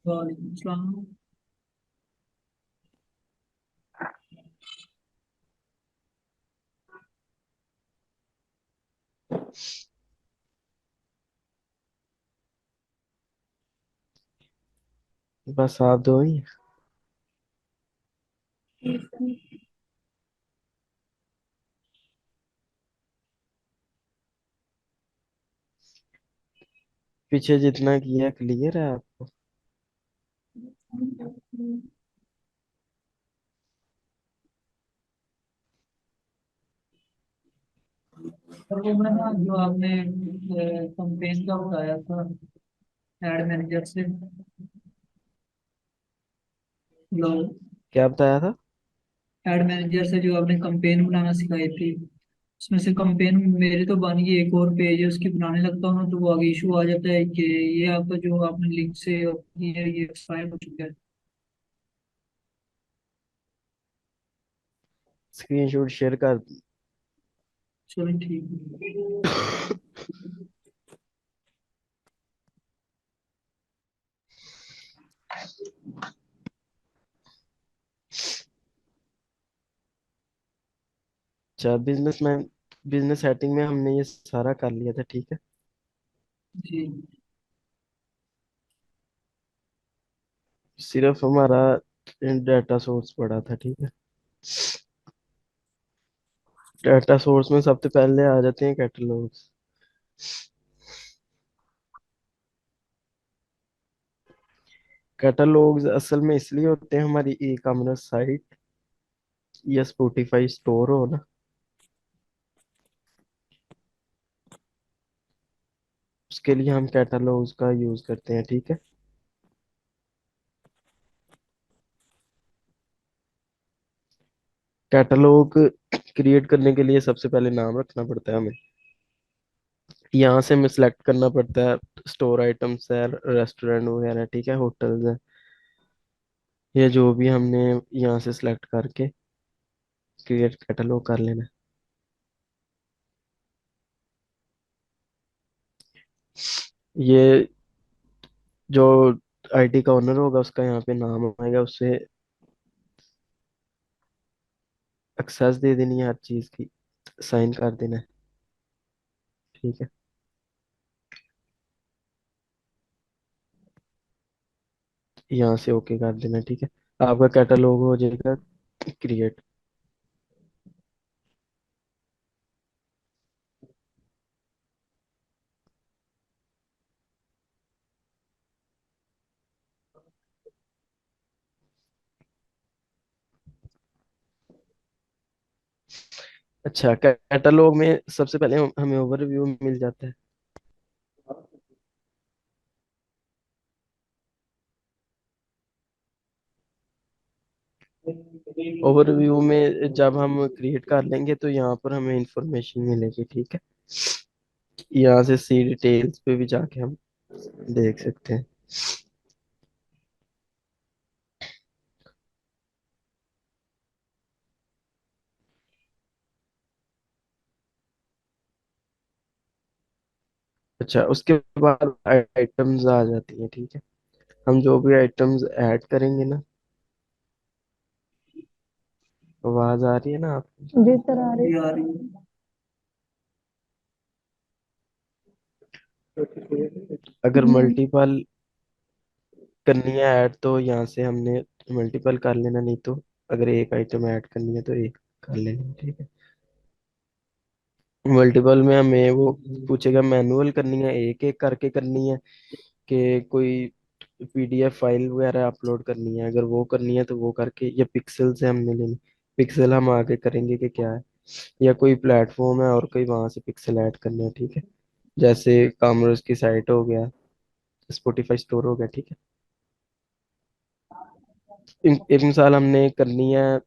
वालेकुम सलाम। बस आप दो ही। पीछे जितना किया क्लियर है आपको? और वो मैं ना जो आपने कंपेन का बताया था एड मैनेजर से। लो, क्या बताया था? एड मैनेजर से जो आपने कंपेन बनाना सिखाई थी, उसमें से कंपेन मेरे तो बन गई, एक और पेज है उसकी बनाने लगता हूँ ना तो वो आगे इशू आ जाता है कि ये आपका जो आपने लिंक से ये एक्सपायर हो चुका है। स्क्रीनशॉट शेयर कर। चलो ठीक है। अच्छा, बिजनेस सेटिंग में हमने ये सारा कर लिया था, ठीक है। जी। सिर्फ हमारा डाटा सोर्स पड़ा था, ठीक है। डाटा सोर्स में सबसे पहले आ जाते हैं कैटलॉग्स। कैटलॉग्स असल में इसलिए होते हैं हमारी ई कॉमर्स साइट या स्पॉटिफाई स्टोर हो ना, उसके लिए हम कैटलॉग्स का यूज करते हैं, ठीक है। कैटलॉग क्रिएट करने के लिए सबसे पहले नाम रखना पड़ता है हमें। यहाँ से हमें सिलेक्ट करना पड़ता है। स्टोर आइटम्स है, रेस्टोरेंट वगैरह, ठीक है, होटल्स है, ये जो भी हमने यहाँ से सिलेक्ट करके क्रिएट कैटलॉग कर लेना है। ये जो आईडी का ओनर होगा उसका यहाँ पे नाम आएगा, उससे एक्सेस दे देनी है हर चीज की, साइन कर देना है, ठीक है। यहाँ से ओके कर देना है, ठीक है। आपका कैटलॉग हो जाएगा क्रिएट। अच्छा, कैटलॉग में सबसे पहले हमें ओवरव्यू मिल जाता है। ओवरव्यू में जब हम क्रिएट कर लेंगे तो यहाँ पर हमें इंफॉर्मेशन मिलेगी, ठीक है। यहाँ से सी डिटेल्स पे भी जाके हम देख सकते हैं। अच्छा, उसके बाद आइटम्स आ जाती हैं, ठीक है। हम जो भी आइटम्स ऐड करेंगे ना, आवाज आ रही है ना आपको? जी सर, आ रही है। अगर मल्टीपल करनी है ऐड तो यहाँ से हमने मल्टीपल कर लेना, नहीं तो अगर एक आइटम ऐड करनी है तो एक कर लेना, ठीक है। मल्टीपल में हमें वो पूछेगा मैनुअल करनी है, एक एक करके करनी है, कि कोई पीडीएफ फाइल वगैरह अपलोड करनी है, अगर वो करनी है तो वो करके, या पिक्सल से हमने लेनी। पिक्सल हम आगे करेंगे कि क्या है, या कोई प्लेटफॉर्म है और कोई वहां से पिक्सल ऐड करना है, ठीक है। जैसे कॉमर्स की साइट हो गया, स्पॉटिफाई स्टोर हो गया, ठीक है। एक मिसाल हमने करनी है,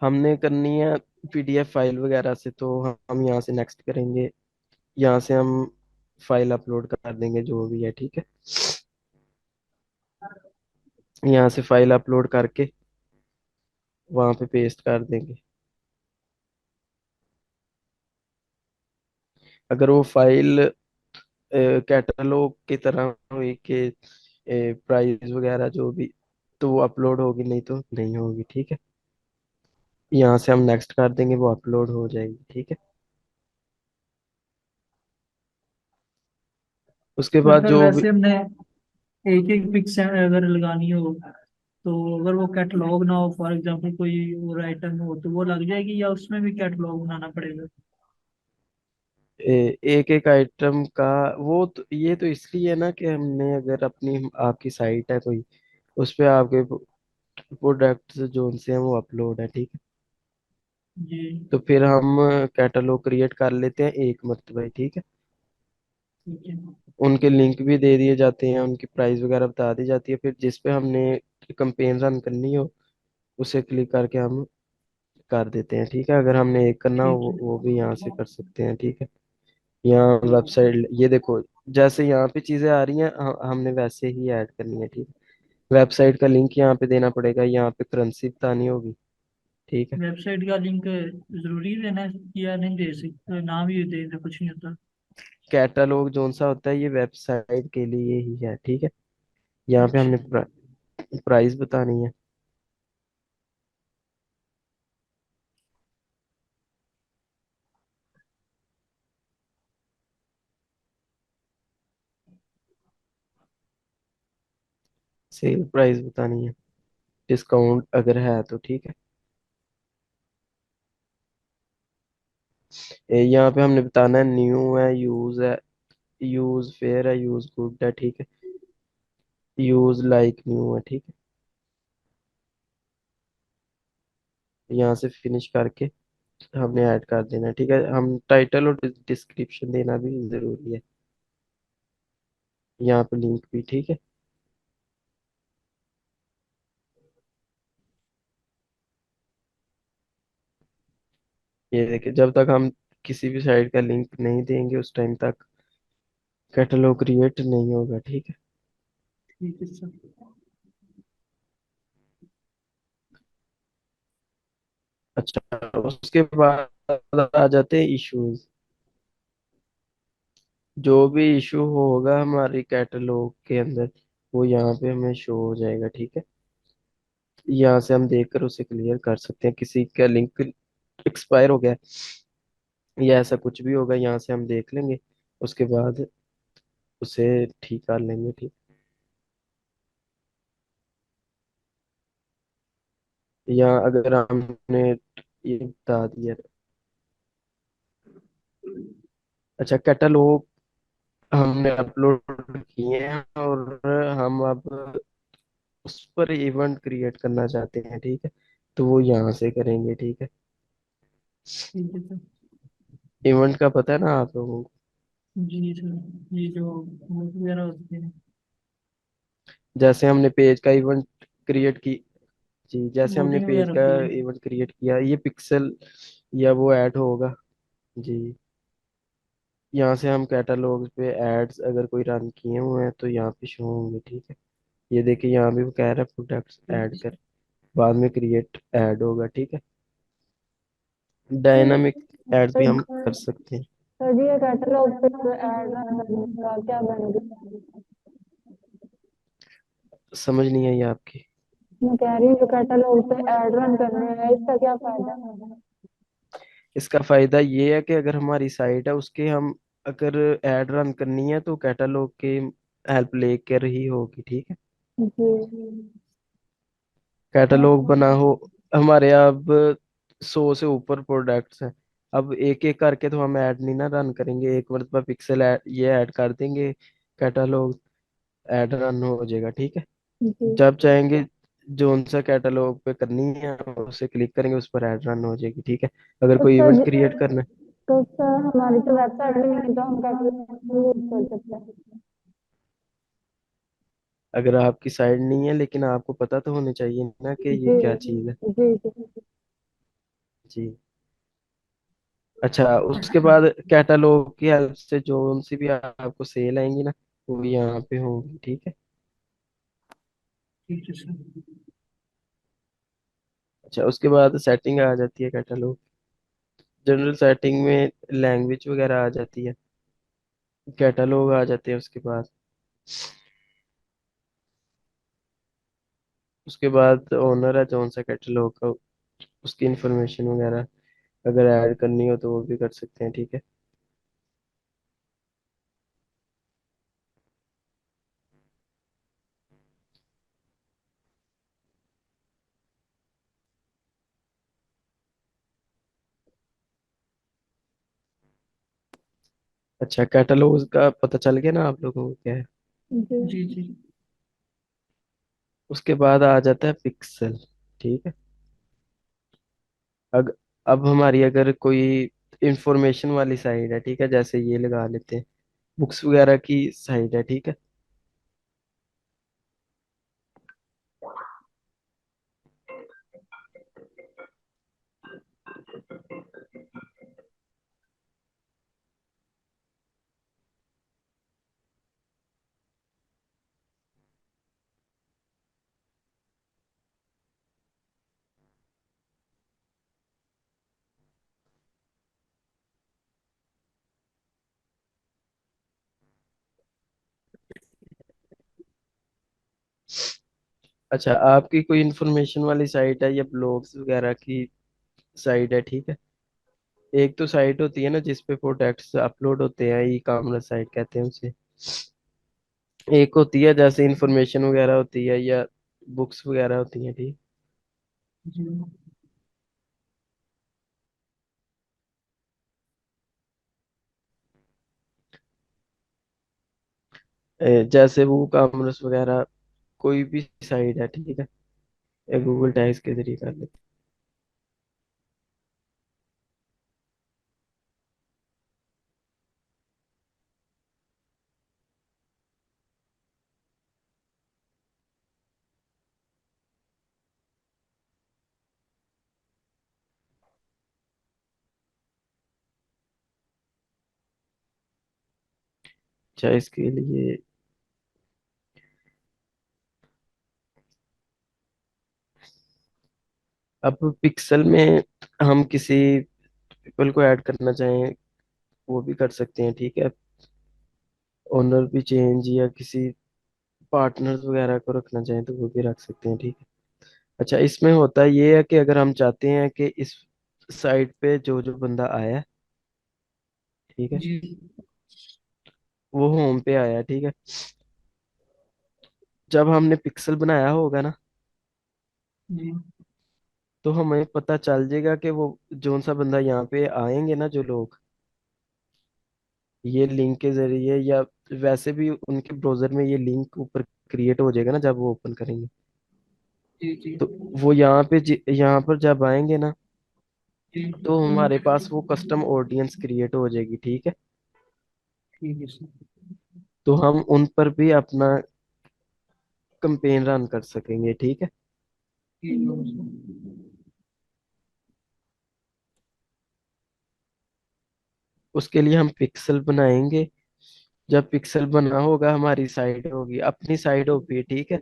हमने करनी है पीडीएफ फाइल वगैरह से, तो हम यहाँ से नेक्स्ट करेंगे। यहाँ से हम फाइल अपलोड कर देंगे जो भी है, ठीक है। यहाँ से फाइल अपलोड करके वहां पे पेस्ट कर देंगे। अगर वो फाइल कैटलॉग की तरह हुई कि प्राइस वगैरह जो भी, तो वो अपलोड होगी, नहीं तो नहीं होगी, ठीक है। यहाँ से हम नेक्स्ट कर देंगे, वो अपलोड हो जाएगी, ठीक है। उसके बट बाद अगर जो भी वैसे हमने एक एक पिक्स अगर लगानी हो, तो अगर वो कैटलॉग ना हो, फॉर एग्जांपल कोई और आइटम हो, तो वो लग जाएगी या उसमें भी कैटलॉग बनाना पड़ेगा? एक एक आइटम का, वो तो ये तो इसलिए है ना कि हमने अगर अपनी आपकी साइट है कोई, उस पे आपके प्रोडक्ट्स जो उनसे हैं वो अपलोड है, ठीक है। जी। तो फिर हम कैटलॉग क्रिएट कर लेते हैं एक मरतबा, ठीक है। ठीक है। उनके लिंक भी दे दिए जाते हैं, उनकी प्राइस वगैरह बता दी जाती है, फिर जिस पे हमने कंपेन रन करनी हो उसे क्लिक करके हम कर देते हैं, ठीक है। अगर हमने एक करना हो ठीक है। वो भी यहाँ से कर सकते हैं, ठीक है। यहाँ वेबसाइट ये देखो, जैसे यहाँ पे चीजें आ रही हैं हमने वैसे ही ऐड करनी है, ठीक है। वेबसाइट का लिंक यहाँ पे देना पड़ेगा, यहाँ पे करेंसी बतानी होगी, ठीक है। वेबसाइट का लिंक जरूरी देना है या नहीं दे सकते, नाम ही दे दे कुछ नहीं होता? कैटलॉग जोन सा होता है ये वेबसाइट के लिए ही है, ठीक है। यहाँ पे अच्छा। हमने प्राइस बतानी है। सेल प्राइस बतानी है, डिस्काउंट अगर है तो, ठीक है। यहाँ पे हमने बताना है न्यू है, यूज फेयर है, यूज गुड है, ठीक है। यूज लाइक न्यू है, ठीक है। यहाँ से फिनिश करके हमने ऐड कर देना है, ठीक है। हम टाइटल और डिस्क्रिप्शन देना भी जरूरी है, यहाँ पे लिंक भी, ठीक है। ये देखिए, जब तक हम किसी भी साइट का लिंक नहीं देंगे उस टाइम तक कैटलॉग क्रिएट नहीं होगा, ठीक है। ठीक है सर। अच्छा, उसके बाद आ जाते हैं इश्यूज। जो भी इशू होगा हमारी कैटलॉग के अंदर वो यहाँ पे हमें शो हो जाएगा, ठीक है। यहाँ से हम देखकर उसे क्लियर कर सकते हैं, किसी का लिंक एक्सपायर हो गया या ऐसा कुछ भी होगा, यहाँ से हम देख लेंगे, उसके बाद उसे ठीक कर लेंगे, ठीक। या अगर हमने ये बता दिया, अच्छा कैटलॉग हमने अपलोड किए हैं और हम अब उस पर इवेंट क्रिएट करना चाहते हैं, ठीक है। तो वो यहाँ से करेंगे, ठीक है। ठीक है सर। इवेंट का पता है ना आप लोगों को? जी सर, ये जो मूवी वगैरह होती है, जैसे हमने पेज का इवेंट क्रिएट की, जी जैसे हमने वोटिंग पेज वगैरह का होती है। इवेंट क्रिएट किया, ये पिक्सल या वो ऐड होगा, जी। यहाँ से हम कैटलॉग पे एड्स अगर कोई रन किए हुए हैं तो यहाँ पे शो होंगे, ठीक है। ये देखिए, यहाँ भी वो कह रहा है प्रोडक्ट्स ठीक ऐड है कर, सर। बाद में क्रिएट ऐड होगा, ठीक है। डायनामिक एड्स भी हम कर सकते हैं। सर जी ये कैटलॉग पे ऐड रन करने का क्या बेनिफिट है? समझ नहीं आई आपकी। मैं कह रही हूँ जो कैटलॉग पे ऐड रन करने हैं इसका क्या फायदा है? इसका फायदा ये है कि अगर हमारी साइट है उसके हम अगर एड रन करनी है तो कैटलॉग के हेल्प लेकर ही होगी, ठीक है। जी। कैटलॉग बना हो, हमारे अब 100 से ऊपर प्रोडक्ट्स हैं। अब एक एक करके तो हम ऐड नहीं ना रन करेंगे, एक मरतबा पिक्सल ऐड ये ऐड कर देंगे, कैटलॉग ऐड रन हो जाएगा, ठीक है। जी। जब चाहेंगे जोन सा कैटलॉग पे करनी है उसे क्लिक करेंगे, उस पर ऐड रन हो जाएगी, ठीक है। अगर तो कोई सर इवेंट क्रिएट करना है, तो सर हमारी तो वेबसाइट भी नहीं है तो हम कैटलॉग यूज कर सकते हैं? अगर आपकी साइट नहीं है लेकिन आपको पता तो होना चाहिए ना कि ये जी क्या चीज़ है, जी जी। जी। अच्छा, उसके बाद कैटलॉग की हेल्प से जो सी भी आपको सेल आएंगी ना वो यहाँ पे होंगी, ठीक है। ठीक है सर। अच्छा, उसके बाद सेटिंग आ जाती है कैटलॉग। जनरल सेटिंग में लैंग्वेज वगैरह आ जाती है, कैटलॉग आ जाते हैं उसके बाद ओनर है कौन सा कैटलॉग का, उसकी इंफॉर्मेशन वगैरह अगर ऐड करनी हो तो वो भी कर सकते हैं, ठीक है। अच्छा, कैटलॉग का पता चल गया ना आप लोगों को क्या है। जी। जी जी। उसके बाद आ जाता है पिक्सल, ठीक है। अग, अब हमारी अगर कोई इंफॉर्मेशन वाली साइट है, ठीक है, जैसे ये लगा लेते हैं, बुक्स वगैरह की साइट है, ठीक है। अच्छा, आपकी कोई इंफॉर्मेशन वाली साइट है या ब्लॉग्स वगैरह की साइट है, ठीक है। एक तो साइट होती है ना जिसपे प्रोडक्ट्स अपलोड होते हैं, ई कॉमर्स साइट कहते हैं उसे। एक होती है जैसे इंफॉर्मेशन वगैरह होती है या बुक्स वगैरह होती हैं, ठीक। जी जैसे वो कॉमर्स वगैरह कोई भी साइट है, ठीक है, या गूगल टैग्स के जरिए कर लेते हैं। अच्छा, इसके लिए अब पिक्सल में हम किसी पीपल को ऐड करना चाहें वो भी कर सकते हैं, ठीक है। ओनर भी चेंज या किसी पार्टनर्स वगैरह को रखना चाहें तो वो भी रख सकते हैं, ठीक है। अच्छा, इसमें होता ये है कि अगर हम चाहते हैं कि इस साइट पे जो जो बंदा आया है, ठीक है, जी वो होम पे आया, ठीक है। जब हमने पिक्सल बनाया होगा ना, जी तो हमें पता चल जाएगा कि वो जोन सा बंदा यहाँ पे आएंगे ना जो लोग, ये लिंक के जरिए या वैसे भी उनके ब्राउजर में ये लिंक ऊपर क्रिएट हो जाएगा ना जब वो ओपन करेंगे। जी जी तो वो यहाँ पे यहाँ पर जब आएंगे ना, जी। तो हमारे पास वो कस्टम ऑडियंस क्रिएट हो जाएगी, ठीक है। ठीक है सर। तो हम उन पर भी अपना कंपेन रन कर सकेंगे, ठीक है। ठीक है सर। उसके लिए हम पिक्सल बनाएंगे। जब पिक्सल बना होगा हमारी साइट होगी, अपनी साइट होगी, ठीक है।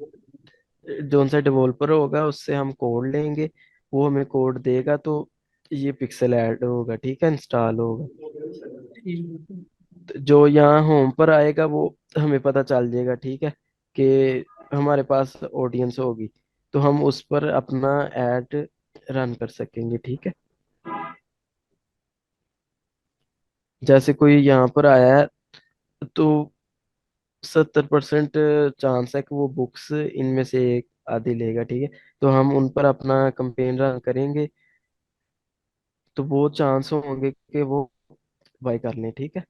जोन सा डेवलपर होगा उससे हम कोड लेंगे, वो हमें कोड देगा तो ये पिक्सल ऐड होगा, ठीक है, इंस्टॉल होगा। ठीक है सर। तो जो यहाँ होम पर आएगा वो हमें पता चल जाएगा, ठीक है, कि हमारे पास ऑडियंस होगी, तो हम उस पर अपना ऐड रन कर सकेंगे, ठीक है। जैसे कोई यहाँ पर आया है तो 70% चांस है कि वो बुक्स इनमें से एक आधी लेगा, ठीक है। तो हम उन पर अपना कंपेन रन करेंगे तो वो चांस होंगे कि वो बाय कर लें, ठीक है।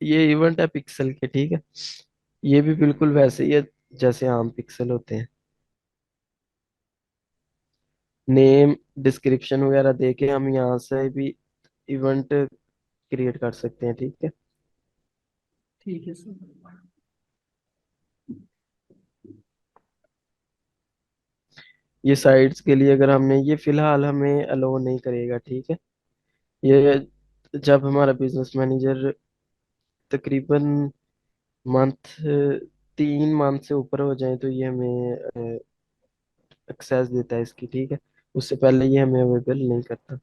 ये इवेंट है पिक्सल के, ठीक है। ये भी बिल्कुल वैसे ही है जैसे आम पिक्सल होते हैं। नेम डिस्क्रिप्शन वगैरह देके हम यहाँ से भी इवेंट क्रिएट कर सकते हैं, ठीक है। ठीक है सर। ये साइट्स के लिए अगर हमने ये फिलहाल हमें अलो नहीं करेगा, ठीक है। ये जब हमारा बिजनेस मैनेजर तकरीबन मंथ 3 मंथ से ऊपर हो जाए तो ये हमें एक्सेस देता है इसकी, ठीक है। उससे पहले ये हमें अवेलेबल नहीं करता।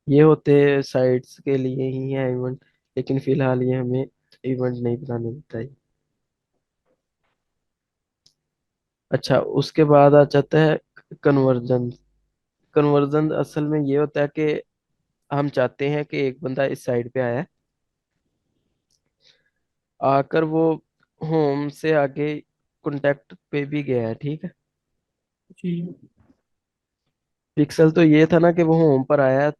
ये होते साइट्स के लिए ही है इवेंट, लेकिन फिलहाल ये हमें इवेंट नहीं बनाने देता है। अच्छा, उसके बाद आ जाता है कन्वर्जन। कन्वर्जन असल में ये होता है कि हम चाहते हैं कि एक बंदा इस साइड पे आया है, आकर वो होम से आगे कॉन्टेक्ट पे भी गया है, ठीक है। जी। पिक्सल तो ये था ना कि वो होम पर आया,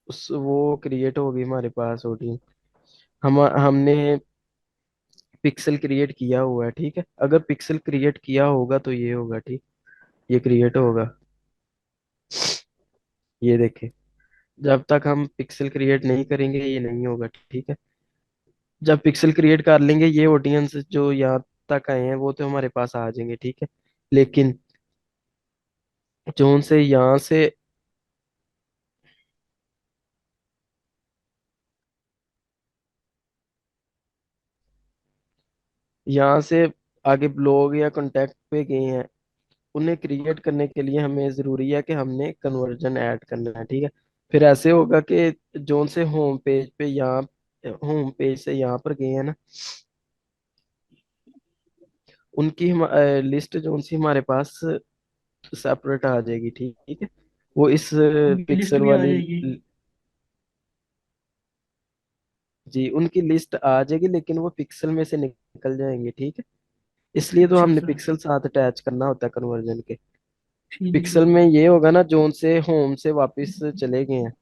उस वो क्रिएट हो गई हमारे पास ऑडियंस। हमने पिक्सल क्रिएट किया हुआ है, ठीक है। अगर पिक्सल क्रिएट किया होगा तो ये होगा, ठीक। ये क्रिएट होगा, ये देखे। जब तक हम पिक्सल क्रिएट नहीं करेंगे ये नहीं होगा, ठीक है। जब पिक्सल क्रिएट कर लेंगे ये ऑडियंस जो यहाँ तक आए हैं वो तो हमारे पास आ जाएंगे, ठीक है। लेकिन जोन से यहाँ से आगे ब्लॉग या कांटेक्ट पे गए हैं, उन्हें क्रिएट करने के लिए हमें जरूरी है कि हमने कन्वर्जन ऐड करना है, ठीक है। फिर ऐसे होगा कि जोन से होम पेज पे यहाँ होम पेज से यहाँ पर गए हैं ना, उनकी हम लिस्ट जोन सी हमारे पास सेपरेट आ जाएगी, ठीक है। वो इस उनकी लिस्ट पिक्सल भी आ वाली जाएगी। जी उनकी लिस्ट आ जाएगी, लेकिन वो पिक्सल में से निकल जाएंगे, ठीक है। इसलिए तो अच्छा हमने अच्छा। पिक्सल साथ अटैच करना होता है कन्वर्जन के। ठीक है। पिक्सल में ये होगा ना, जोन से होम से वापस चले गए हैं,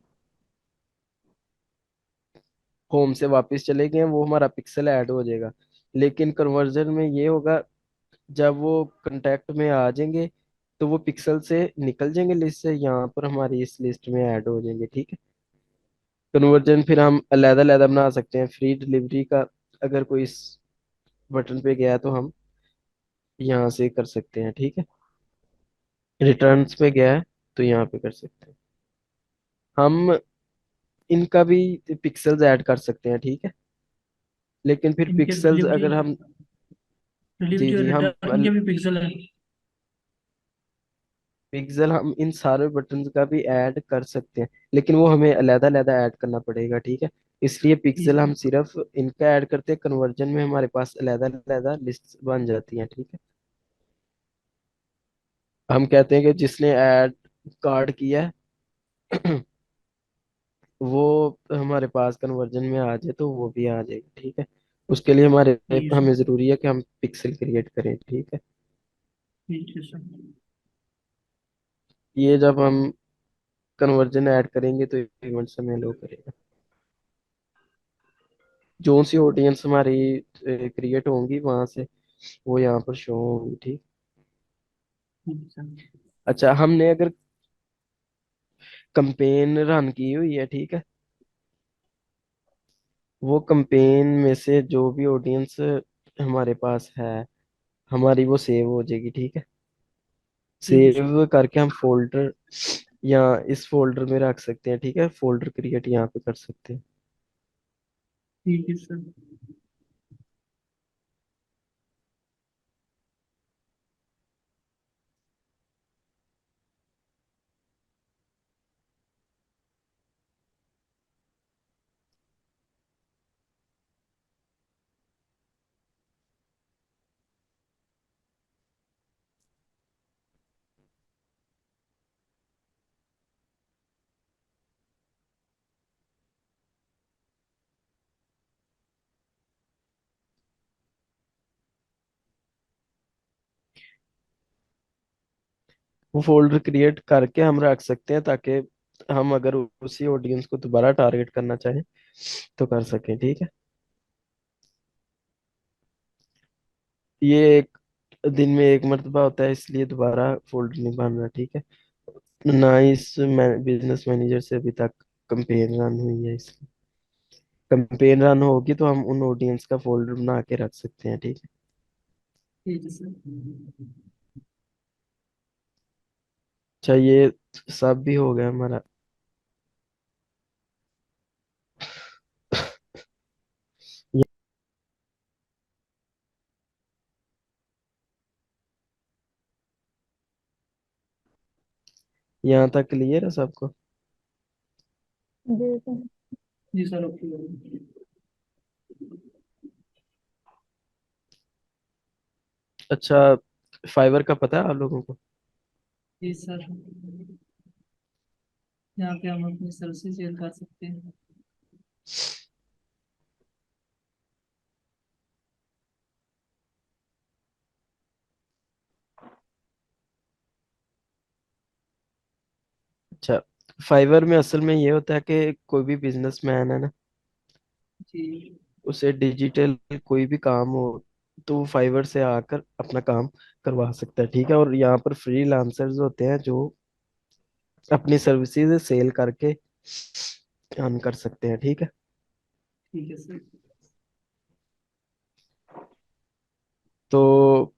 होम से वापस चले गए हैं, वो हमारा पिक्सल ऐड हो जाएगा। लेकिन कन्वर्जन में ये होगा, जब वो कांटेक्ट में आ जाएंगे तो वो पिक्सल से निकल जाएंगे लिस्ट से, यहाँ पर हमारी इस लिस्ट में ऐड हो जाएंगे, ठीक है। कन्वर्जन फिर हम अलग अलग बना सकते हैं फ्री डिलीवरी का। अगर कोई इस बटन पे गया तो हम यहाँ से कर सकते हैं, ठीक है। रिटर्न्स पे गया है तो यहाँ पे कर सकते हैं हम। इनका भी पिक्सल्स ऐड कर सकते हैं, ठीक है। लेकिन फिर इनके पिक्सल्स डिलीवरी, अगर हम जी डिलीवरी और जी हम रिटर्न के भी पिक्सल है। पिक्सल हम इन सारे बटन्स का भी ऐड कर सकते हैं, लेकिन वो हमें अलग अलग ऐड करना पड़ेगा, ठीक है। इसलिए ठीक पिक्सल है। हम सिर्फ इनका ऐड करते हैं, कन्वर्जन में हमारे पास अलग अलग लिस्ट बन जाती हैं, ठीक है। हम कहते हैं कि जिसने ऐड कार्ड किया है वो हमारे पास कन्वर्जन में आ जाए तो वो भी आ जाएगा, ठीक है। उसके लिए ठीक है हमें सर। जरूरी है कि हम पिक्सल क्रिएट करें, ठीक है। ठीक है सर। ये जब हम कन्वर्जन ऐड करेंगे तो इवेंट हमें लो करेगा। जो सी ऑडियंस हमारी क्रिएट होंगी वहां से वो यहाँ पर शो होंगी, ठीक। ठीक है सर। अच्छा, हमने अगर कंपेन रन की हुई है, ठीक है, वो कंपेन में से जो भी ऑडियंस हमारे पास है हमारी वो सेव हो जाएगी, ठीक है। ठीक है सर। सेव करके हम फोल्डर या इस फोल्डर में रख सकते हैं, ठीक है। फोल्डर क्रिएट यहाँ पे कर सकते हैं। ठीक है सर। वो फोल्डर क्रिएट करके हम रख सकते हैं, ताकि हम अगर उसी ऑडियंस को दोबारा टारगेट करना चाहें तो कर सकें, ठीक है। ये एक दिन में एक मर्तबा होता है, इसलिए दोबारा फोल्डर नहीं बन रहा, ठीक है। ना इस बिजनेस मैनेजर से अभी तक कंपेन रन हुई है, इसलिए कंपेन रन होगी तो हम उन ऑडियंस का फोल्डर बना के रख सकते हैं, ठीक है। ठीक है सर। अच्छा, ये सब भी हो गया हमारा। यहाँ तक क्लियर है सबको? जी सर। जी सर, ओके। अच्छा, फाइवर का पता है आप लोगों को? जी सर, यहाँ पे हम अपनी सर्विसेज सेल कर सकते हैं। अच्छा, फाइवर में असल में ये होता है कि कोई भी बिजनेसमैन है ना, जी। उसे डिजिटल कोई भी काम हो तो वो फाइवर से आकर अपना काम करवा सकता है, ठीक है। और यहाँ पर फ्रीलांसर्स होते हैं जो अपनी सर्विसेज सेल करके अर्न कर सकते हैं, ठीक है। ठीक है सर। तो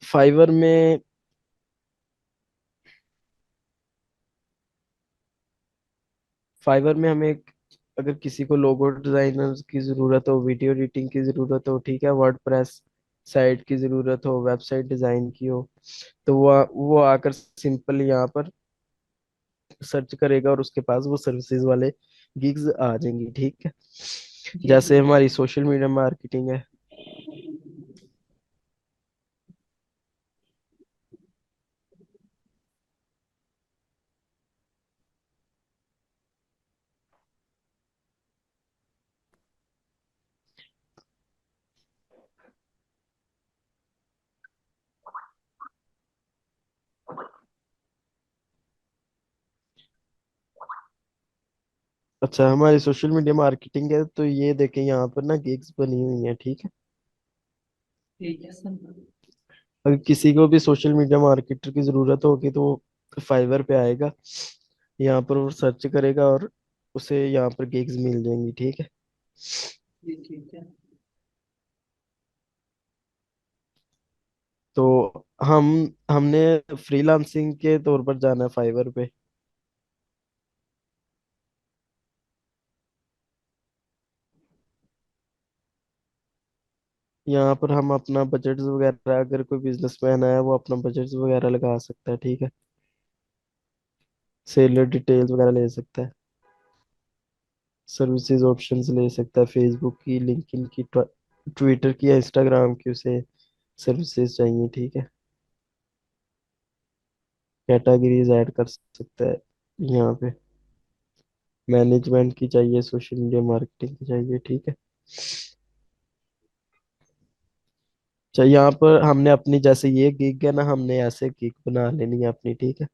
फाइवर में फाइवर में हमें अगर किसी को लोगो डिजाइनर की जरूरत हो, वीडियो एडिटिंग की जरूरत हो, ठीक है, वर्डप्रेस साइट की जरूरत हो, वेबसाइट डिजाइन की हो, तो वो आकर सिंपल यहाँ पर सर्च करेगा और उसके पास वो सर्विसेज वाले गिग्स आ जाएंगी, ठीक है। जी जैसे सर। हमारी सोशल मीडिया मार्केटिंग है। अच्छा, हमारी सोशल मीडिया मार्केटिंग है तो ये देखें यहाँ पर ना गिग्स बनी हुई है, ठीक है। ठीक है सर। अगर किसी को भी सोशल मीडिया मार्केटर की जरूरत होगी तो वो फाइवर पे आएगा, यहाँ पर वो सर्च करेगा और उसे यहाँ पर गिग्स मिल जाएंगी, ठीक है। जी ठीक है। तो हम हमने फ्रीलांसिंग के तौर पर जाना है फाइवर पे। यहाँ पर हम अपना बजट वगैरह, अगर कोई बिजनेसमैन है वो अपना बजट वगैरह लगा सकता है, ठीक है। सेलर डिटेल्स वगैरह ले सकता है, सर्विसेज ऑप्शंस ले सकता है, फेसबुक की, लिंक्डइन की, ट्विटर की या इंस्टाग्राम की उसे सर्विसेज चाहिए, ठीक है। कैटेगरीज ऐड कर सकता है यहाँ पे, मैनेजमेंट की चाहिए, सोशल मीडिया मार्केटिंग की चाहिए, ठीक है। अच्छा, यहाँ पर हमने अपनी जैसे ये गिग है ना, हमने ऐसे गिग बना लेनी है अपनी, ठीक है।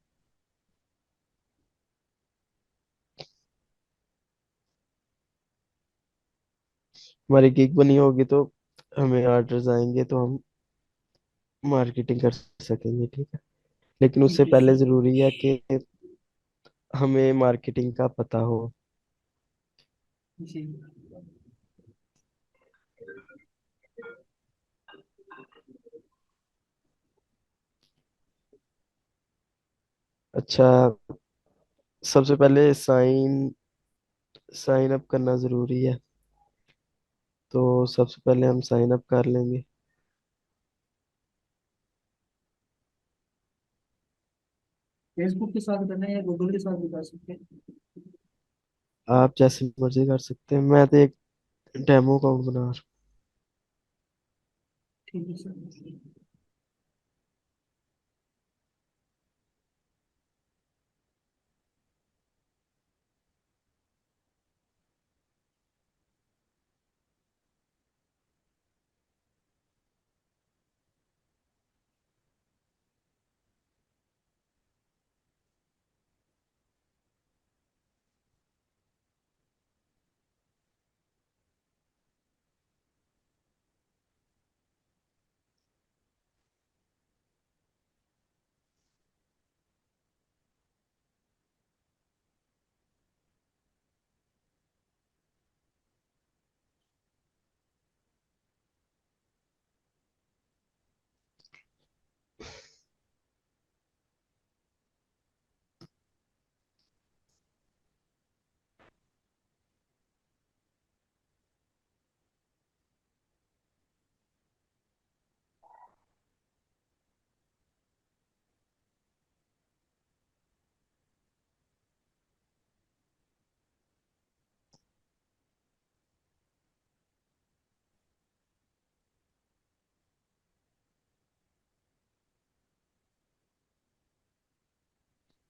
हमारी गिग बनी होगी तो हमें ऑर्डर्स आएंगे तो हम मार्केटिंग कर सकेंगे, ठीक है। लेकिन उससे ठीक है पहले सर। जरूरी है कि हमें मार्केटिंग का पता हो। जी। अच्छा, सबसे पहले साइन अप करना जरूरी है, तो सबसे पहले हम साइन अप कर लेंगे। फेसबुक के साथ करना है या गूगल के साथ भी कर सकते हैं? आप जैसे मर्जी कर सकते हैं, मैं तो एक डेमो अकाउंट बना रहा हूँ। ठीक है सर।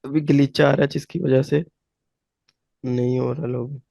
अभी ग्लिच आ रहा है जिसकी वजह से नहीं हो रहा लोग।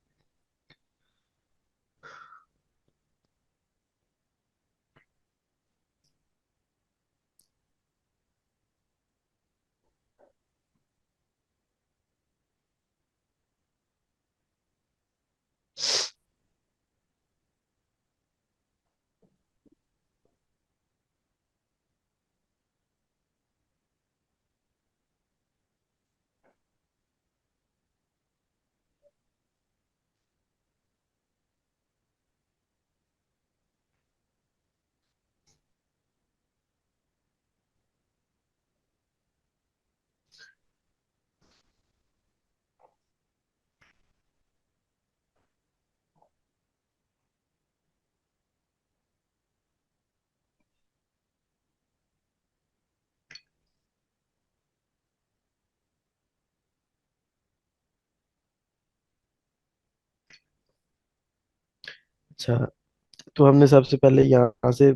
अच्छा, तो हमने सबसे पहले यहाँ से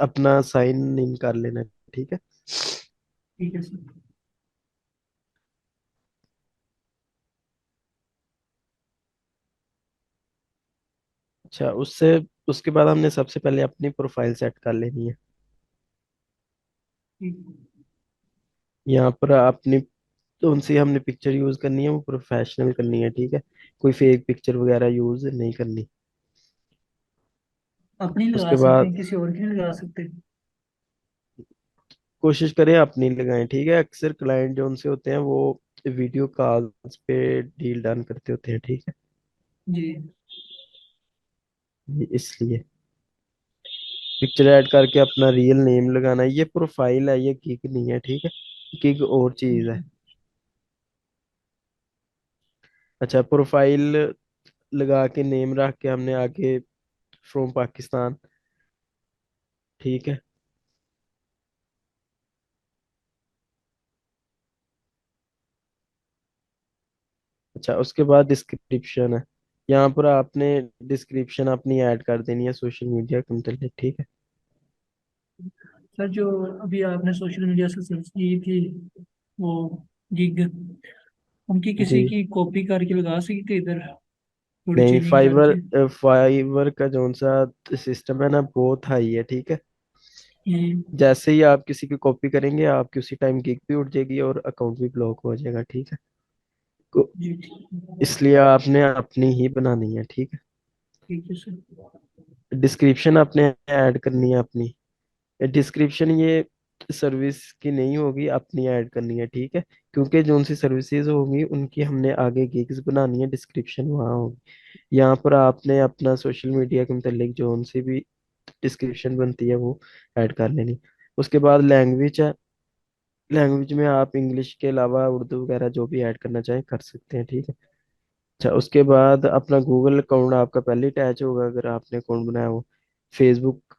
अपना साइन इन कर लेना है, ठीक है। ठीक है सर। अच्छा, उससे उसके बाद हमने सबसे पहले अपनी प्रोफाइल सेट कर लेनी है। ठीक। यहाँ पर अपनी कौन सी हमने पिक्चर यूज करनी है, वो प्रोफेशनल करनी है, ठीक है। कोई फेक पिक्चर वगैरह यूज नहीं करनी। अपनी लगा उसके सकते बाद हैं, किसी और की नहीं लगा सकते। कोशिश करें अपनी लगाएं, ठीक है। अक्सर क्लाइंट जो उनसे होते हैं वो वीडियो कॉल्स पे डील डन करते होते हैं, ठीक है। जी। इसलिए पिक्चर ऐड करके अपना रियल नेम लगाना है। ये प्रोफाइल है, ये किक नहीं है, ठीक है। किक और चीज है। अच्छा, प्रोफाइल लगा के नेम रख के हमने आगे फ्रॉम पाकिस्तान, ठीक है। अच्छा, उसके बाद डिस्क्रिप्शन है। यहाँ पर आपने डिस्क्रिप्शन अपनी ऐड कर देनी है सोशल मीडिया के मतलब, ठीक है। सर जो अभी आपने सोशल मीडिया से सर्च की थी वो गिग, उनकी किसी जी की कॉपी करके लगा सकते इधर, थोड़ी नहीं, चेंजिंग फाइवर करके। फाइवर का जो सा सिस्टम है ना, बहुत हाई है, ठीक है। ये। जैसे ही आप किसी की कॉपी करेंगे, आपकी उसी टाइम गिग भी उठ जाएगी और अकाउंट भी ब्लॉक हो जाएगा, ठीक है। को- जी ठीक। इसलिए आपने अपनी ही बनानी है, ठीक है। ठीक है सर। डिस्क्रिप्शन आपने ऐड करनी है अपनी। डिस्क्रिप्शन ये सर्विस की नहीं होगी, अपनी ऐड करनी है, ठीक है। क्योंकि जो सी सर्विसेज होगी उनकी हमने आगे गिग्स बनानी है, डिस्क्रिप्शन वहाँ होगी। यहाँ पर आपने अपना सोशल मीडिया के मतलब जो सी भी डिस्क्रिप्शन बनती है वो ऐड कर लेनी। उसके बाद लैंग्वेज है। लैंग्वेज में आप इंग्लिश के अलावा उर्दू वगैरह जो भी ऐड करना चाहें कर सकते हैं, ठीक है। अच्छा, उसके बाद अपना गूगल अकाउंट आपका पहले अटैच होगा अगर आपने अकाउंट बनाया हो। फेसबुक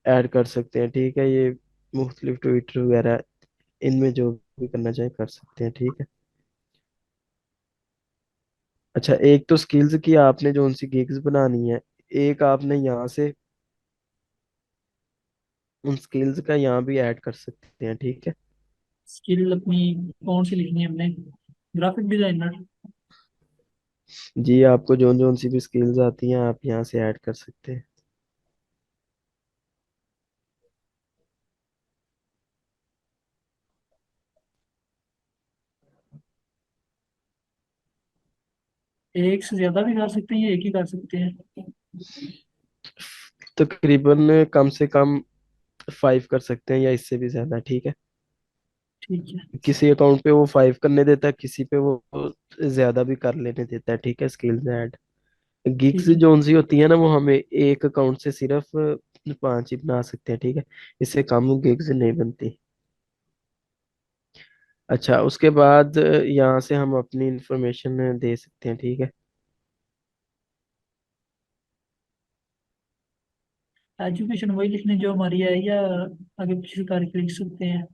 ऐड कर सकते हैं, ठीक है। ये मुख्तलिफ ट्विटर वगैरह, इनमें जो भी करना चाहे कर सकते हैं, ठीक है। अच्छा, एक तो स्किल्स की आपने जो उनसी गिग्स बनानी है, एक आपने यहाँ से उन स्किल्स का यहाँ भी ऐड कर सकते हैं, ठीक है। स्किल अपनी कौन सी लिखनी है हमने? Graphic designer. जी, आपको जो जो सी भी स्किल्स आती हैं आप यहाँ से ऐड कर सकते हैं। एक से ज्यादा भी कर सकते हैं या एक ही कर सकते हैं? तकरीबन कम से कम 5 कर सकते हैं या इससे भी ज्यादा, ठीक है। ठीक है। किसी अकाउंट पे वो 5 करने देता है, किसी पे वो ज्यादा भी कर लेने देता है, ठीक है। स्किल्स ऐड गिग्स ठीक है। जो सी होती है ना, वो हमें एक अकाउंट से सिर्फ 5 ही बना सकते हैं, ठीक है। इससे कम गिग्स नहीं बनती। अच्छा, उसके बाद यहाँ से हम अपनी इंफॉर्मेशन दे सकते हैं, ठीक है। एजुकेशन वही लिखनी जो हमारी है, या आगे पीछे करके लिख सकते हैं?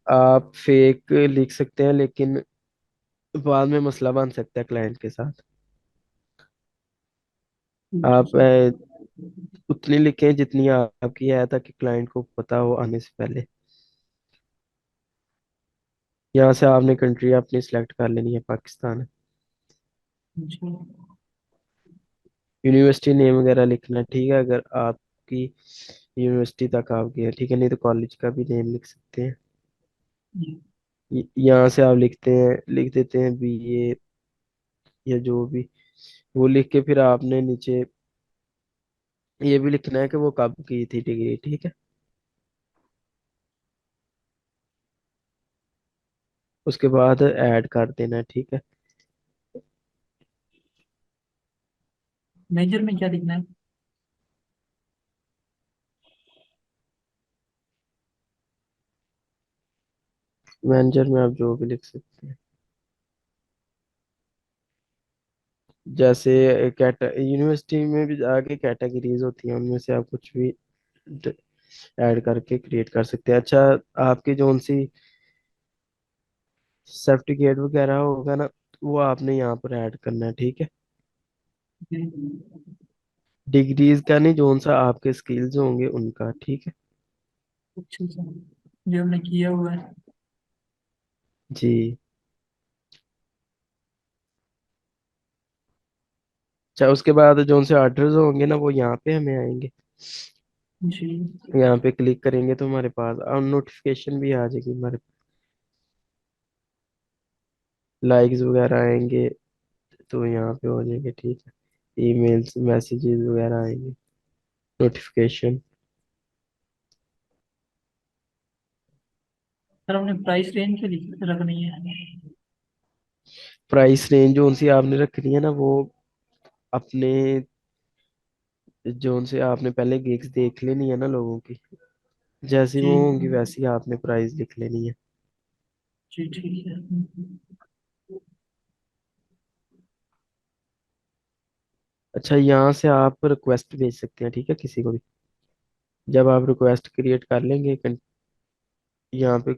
आप फेक लिख सकते हैं, लेकिन बाद में मसला बन सकता है क्लाइंट के साथ। ठीक है आप सर। उतनी लिखें जितनी आपकी है, ताकि क्लाइंट को पता हो आने से पहले। यहाँ से आपने कंट्री अपनी सिलेक्ट कर लेनी है, पाकिस्तान। जी। यूनिवर्सिटी नेम वगैरह लिखना है, ठीक है, अगर आपकी यूनिवर्सिटी तक आप गए हैं, ठीक है, नहीं तो कॉलेज का भी नेम लिख सकते हैं। जी। यहाँ से आप लिख देते हैं BA या जो भी, वो लिख के फिर आपने नीचे ये भी लिखना है कि वो कब की थी डिग्री, ठीक है। उसके बाद ऐड कर देना है, ठीक है। मेजर में क्या लिखना है? मैनेजर में आप जो भी लिख सकते हैं, जैसे यूनिवर्सिटी में भी आगे कैटेगरीज होती हैं, उनमें से आप कुछ भी ऐड करके क्रिएट कर सकते हैं। अच्छा, आपकी जो सी सर्टिफिकेट वगैरह होगा ना, वो आपने यहाँ पर ऐड करना है, ठीक है। जी। डिग्रीज का नहीं, जो सा आपके स्किल्स होंगे उनका, ठीक है। अच्छा अच्छा, जो हमने किया हुआ है। जी। अच्छा, उसके बाद जो से ऑर्डर्स होंगे ना, वो यहाँ पे हमें आएंगे। जी। यहाँ पे क्लिक करेंगे तो हमारे पास और नोटिफिकेशन भी आ जाएगी हमारे, लाइक्स वगैरह आएंगे, तो यहाँ पे हो जाएंगे, ठीक है। ईमेल्स मैसेजेस वगैरह आएंगे, नोटिफिकेशन। सर हमने प्राइस रेंज के रखनी है। प्राइस रेंज जो सी आपने रखनी है ना, वो अपने जो से आपने पहले गिग्स देख लेनी है ना लोगों की, जैसी जी। वो होंगी वैसी आपने प्राइस लिख लेनी है। जी ठीक है। अच्छा, यहाँ से आप रिक्वेस्ट भेज सकते हैं, ठीक है, किसी को भी। जब आप रिक्वेस्ट क्रिएट कर लेंगे, यहाँ पे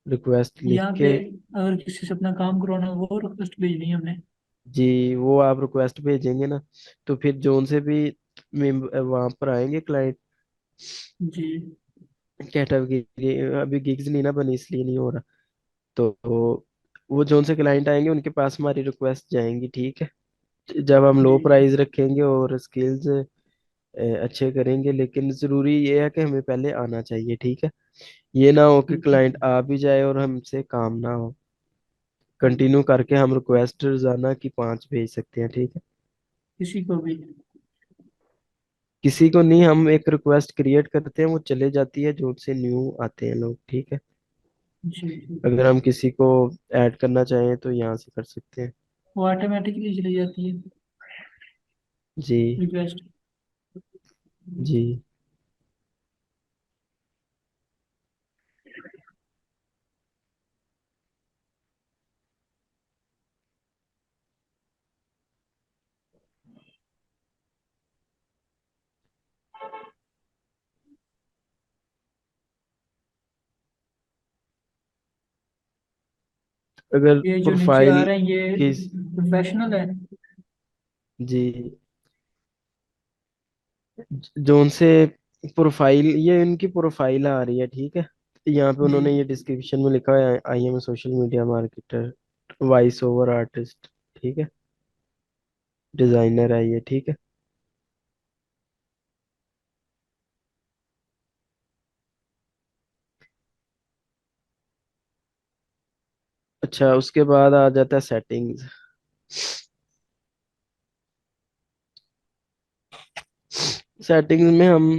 रिक्वेस्ट लिख यहाँ के, पे अगर किसी से अपना काम करवाना हो, वो रिक्वेस्ट भेजनी है हमने। जी, वो आप रिक्वेस्ट भेजेंगे ना, तो फिर जोन से भी वहां पर आएंगे क्लाइंट जी। कैटेगरी। अभी गिग्स नहीं ना बनी, इसलिए नहीं हो रहा। तो वो जोन से क्लाइंट आएंगे, उनके पास हमारी रिक्वेस्ट जाएंगी, ठीक है। जब हम लो जी। प्राइस रखेंगे और स्किल्स अच्छे करेंगे, लेकिन जरूरी ये है कि हमें पहले आना चाहिए, ठीक है। ये ना हो कि ठीक है। क्लाइंट आ भी जाए और हमसे काम ना हो। कंटिन्यू करके हम रिक्वेस्ट रोजाना की 5 भेज सकते हैं, ठीक है। किसी को भी। किसी को नहीं, हम एक रिक्वेस्ट क्रिएट करते हैं, वो चले जाती है जो से न्यू आते हैं लोग, ठीक है। जी। अगर हम किसी को ऐड करना चाहें तो यहाँ से कर सकते हैं। वो ऑटोमेटिकली चली जाती है जी। रिक्वेस्ट। जी। अगर ये जो नीचे आ प्रोफाइल रहे हैं ये की, प्रोफेशनल है। जी, जोन से प्रोफाइल, ये इनकी प्रोफाइल आ रही है, ठीक है। यहाँ पे जी। उन्होंने ये डिस्क्रिप्शन में लिखा है, I am social media marketer, voice over artist, ठीक है, डिजाइनर है ये, ठीक है। अच्छा, उसके बाद आ जाता है सेटिंग्स। सेटिंग्स में हम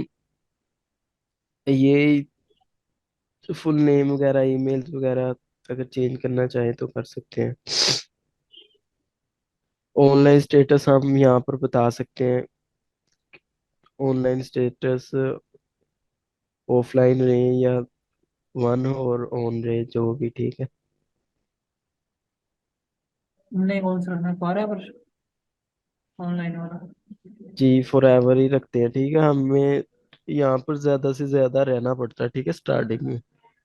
ये फुल नेम वगैरह, ईमेल्स वगैरह अगर चेंज करना चाहें तो कर सकते हैं। ऑनलाइन स्टेटस हम यहाँ पर बता सकते हैं, ऑनलाइन स्टेटस ऑफलाइन रहे या वन और ऑन रहे, जो भी, ठीक है। नहीं कौन सा रखना है, 12 वर्ष ऑनलाइन वाला? जी, फॉर एवर ही रखते हैं, ठीक है। हमें यहाँ पर ज्यादा से ज्यादा रहना पड़ता है, ठीक है, स्टार्टिंग में,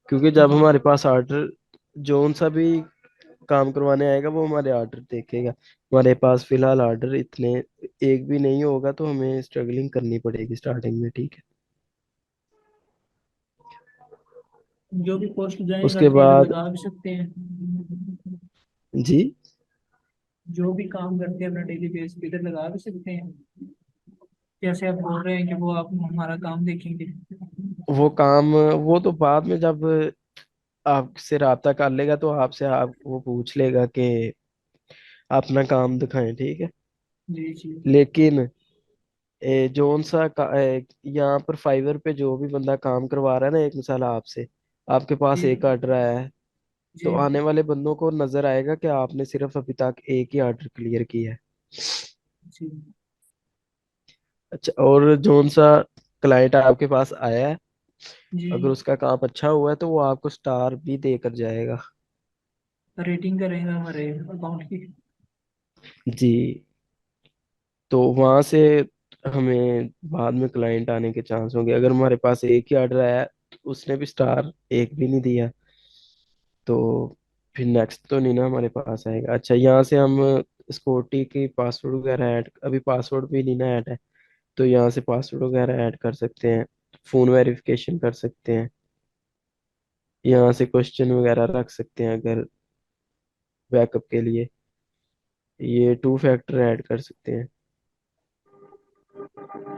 क्योंकि जब जी। हमारे पास ऑर्डर जोन सा भी काम करवाने आएगा, वो हमारे ऑर्डर देखेगा। हमारे पास फिलहाल ऑर्डर इतने एक भी नहीं होगा, तो हमें स्ट्रगलिंग करनी पड़ेगी स्टार्टिंग में, ठीक है। जो भी पोस्ट ज्वाइन उसके करते हैं इधर बाद लगा भी सकते हैं। जी, जो भी काम करते हैं अपना डेली बेस पे इधर लगा भी सकते हैं। जैसे आप बोल रहे हैं कि वो आप हमारा काम देखेंगे। वो काम, वो तो बाद में जब आपसे राब्ता कर लेगा तो आपसे आप वो पूछ लेगा कि अपना काम दिखाएं, ठीक है। जी जी। लेकिन जोन सा यहाँ पर फाइवर पे जो भी बंदा काम करवा रहा है ना, एक मिसाल आपसे, आपके पास जी एक ऑर्डर आया है, तो जी आने वाले बंदों को नजर आएगा कि आपने सिर्फ अभी तक एक ही ऑर्डर क्लियर किया है। जी अच्छा, और जोन सा क्लाइंट आपके पास आया है, जी। अगर उसका काम अच्छा हुआ है तो वो आपको स्टार भी देकर जाएगा। रेटिंग करेंगे हमारे अकाउंट की। जी, तो वहां से हमें बाद में क्लाइंट आने के चांस होंगे। अगर हमारे पास एक ही ऑर्डर आया है, उसने भी स्टार एक भी नहीं दिया, तो फिर नेक्स्ट तो नहीं ना हमारे पास आएगा। अच्छा, यहाँ से हम स्कूटी की पासवर्ड वगैरह ऐड, अभी पासवर्ड भी नहीं ना ऐड है, तो यहाँ से पासवर्ड वगैरह ऐड कर सकते हैं, फोन वेरिफिकेशन कर सकते हैं, यहाँ से क्वेश्चन वगैरह रख सकते हैं अगर बैकअप के लिए, ये टू फैक्टर ऐड कर सकते हैं।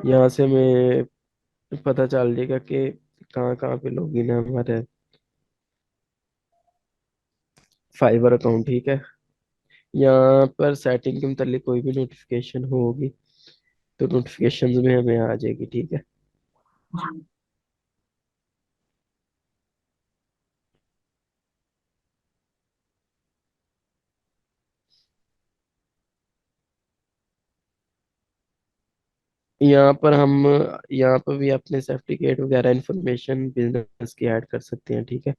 यहाँ से हमें पता चल जाएगा कि कहाँ कहाँ पे लॉगिन है हमारे फाइबर अकाउंट, ठीक है। यहाँ पर सेटिंग के मतलब कोई भी नोटिफिकेशन होगी तो नोटिफिकेशंस में हमें आ जाएगी, ठीक है। जी। यहाँ पर हम, यहाँ पर भी अपने सर्टिफिकेट वगैरह इंफॉर्मेशन बिजनेस की ऐड कर सकते हैं, ठीक है।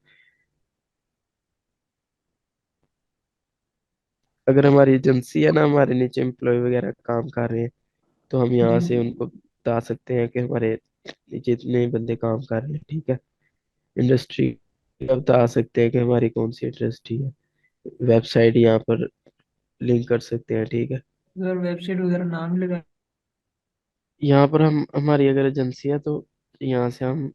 अगर हमारी एजेंसी है ना, हमारे नीचे एम्प्लॉय वगैरह काम कर रहे हैं, तो हम जी यहाँ से उनको बता सकते हैं कि हमारे नीचे इतने बंदे काम कर रहे हैं, ठीक है। इंडस्ट्री बता सकते हैं कि हमारी कौन सी इंडस्ट्री है। वेबसाइट यहाँ पर लिंक कर सकते हैं, ठीक है। अगर वेबसाइट वगैरह नाम लगा। यहाँ पर हम, हमारी अगर एजेंसी है तो यहाँ से हम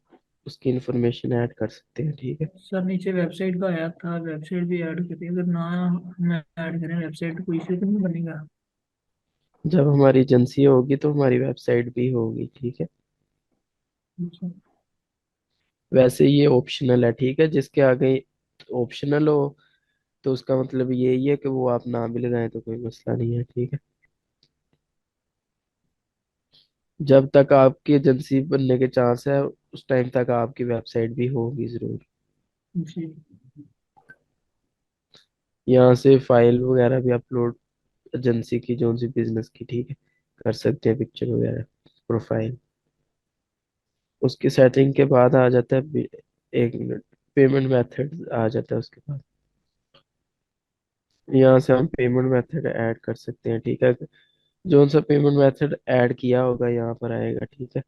उसकी इंफॉर्मेशन ऐड कर सकते हैं, ठीक है। सर नीचे वेबसाइट का आया था, वेबसाइट भी ऐड करिए। अगर ना हम ऐड करें वेबसाइट, कोई इशू तो नहीं बनेगा? जब हमारी एजेंसी होगी तो हमारी वेबसाइट भी होगी, ठीक है। अच्छा। वैसे ये ऑप्शनल है, ठीक है। जिसके आगे ऑप्शनल हो तो उसका मतलब यही है कि वो आप ना भी लगाएं तो कोई मसला नहीं है, ठीक है। जब तक आपकी एजेंसी बनने के चांस है उस टाइम तक आपकी वेबसाइट भी होगी जरूर। जी यहाँ से फाइल वगैरह भी अपलोड एजेंसी की, जो सी बिजनेस की, ठीक है, कर सकते हैं, पिक्चर वगैरह, प्रोफाइल। उसकी सेटिंग के बाद आ जाता है एक मिनट, पेमेंट मेथड आ जाता है उसके बाद। यहाँ से हम पेमेंट मेथड ऐड कर सकते हैं, ठीक है। जो सा पेमेंट मेथड ऐड किया होगा यहाँ पर आएगा, ठीक है।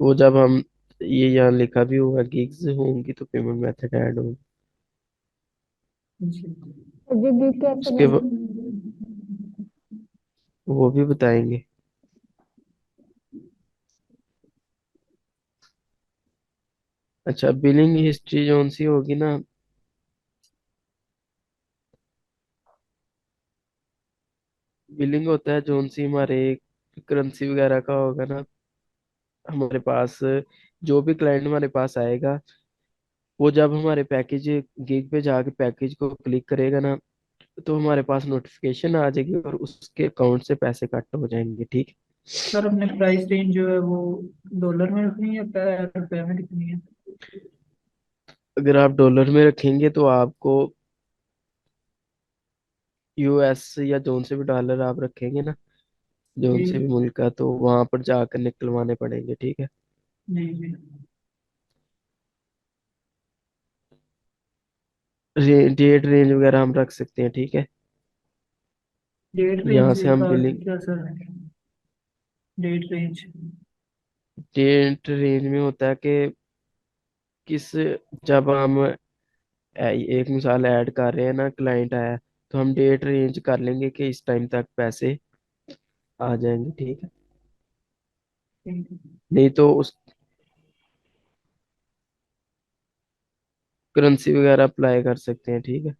वो जब हम, ये यहाँ लिखा भी होगा गिग्स होंगी तो पेमेंट मेथड ऐड होगी। जी। जी गिग कैसे उसके बने? वो भी बताएंगे। अच्छा, बिलिंग हिस्ट्री जो सी होगी ना, बिलिंग होता है जो सी हमारे करेंसी वगैरह का होगा ना हमारे पास, जो भी क्लाइंट हमारे पास आएगा, वो जब हमारे पैकेज गिग पे जाके पैकेज को क्लिक करेगा ना, तो हमारे पास नोटिफिकेशन आ जाएगी और उसके अकाउंट से पैसे कट हो जाएंगे, ठीक है। सर अपने प्राइस रेंज जो है वो डॉलर में रखनी है या रुपए में रखनी है? अगर आप डॉलर में रखेंगे तो आपको यूएस या जोन से भी डॉलर आप रखेंगे ना, जोन जी से भी मुल्क का, तो वहां पर जाकर निकलवाने पड़ेंगे, ठीक है। जी जी। डेट रेंज वगैरह हम रख सकते हैं, ठीक है। डेट यहाँ रेंज से हम का बिलिंग, क्या sir? Date range. Date range में होता है कि किस, जब हम एक मिसाल ऐड कर रहे हैं ना, क्लाइंट आया, तो हम डेट रेंज कर लेंगे कि इस टाइम तक पैसे आ जाएंगे, ठीक है। नहीं तो उस, करेंसी वगैरह अप्लाई कर सकते हैं, ठीक है।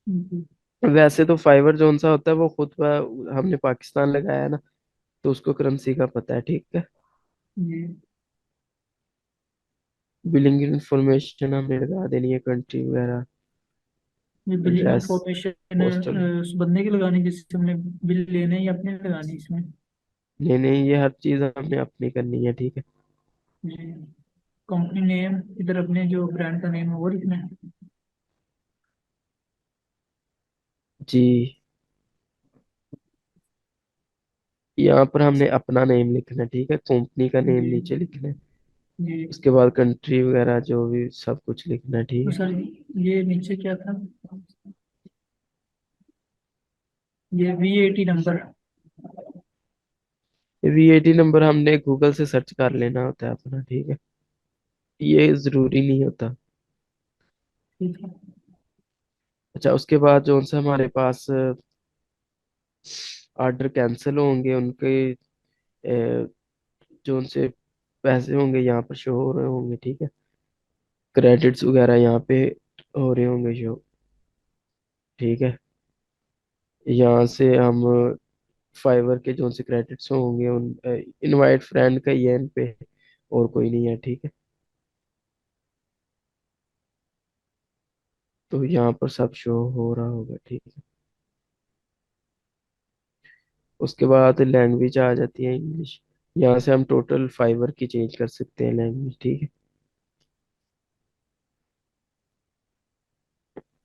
जी। वैसे तो फाइवर जोन सा होता है वो खुद हमने पाकिस्तान लगाया है ना, तो उसको करेंसी का पता है, ठीक है। जी। बिलिंग इंफॉर्मेशन हमने लगा देनी है, कंट्री वगैरह, ये बिलिंग एड्रेस, इंफॉर्मेशन पोस्टल। उस बंदे की लगानी जिससे हमने बिल लेने या अपने लगानी इसमें। नहीं नहीं, ये हर चीज हमने अपनी करनी है, ठीक है। जी। कंपनी नेम इधर अपने जो ब्रांड का नेम है वो लिखना है। जी, यहाँ पर हमने अपना नेम लिखना है, ठीक है, कंपनी का नेम जी। नीचे लिखना है। जी। उसके बाद कंट्री वगैरह जो भी सब कुछ लिखना है, ठीक तो है। सर ये नीचे क्या था, ये VAT नंबर। वीआईटी नंबर हमने गूगल से सर्च कर लेना होता है अपना, ठीक है, ये जरूरी नहीं होता। ठीक है। अच्छा, उसके बाद जो सा हमारे पास ऑर्डर कैंसिल होंगे उनके जो उनसे पैसे होंगे यहाँ पर शो हो रहे होंगे, ठीक है। क्रेडिट्स वगैरह यहाँ पे हो रहे होंगे शो, ठीक है। यहाँ से हम फाइवर के जो से क्रेडिट्स होंगे उन इनवाइट फ्रेंड का ही है इन पे, और कोई नहीं है, ठीक है। तो यहाँ पर सब शो हो रहा होगा, ठीक है। उसके बाद लैंग्वेज आ जाती है इंग्लिश। यहाँ से हम टोटल फाइवर की चेंज कर सकते हैं लैंग्वेज, ठीक है।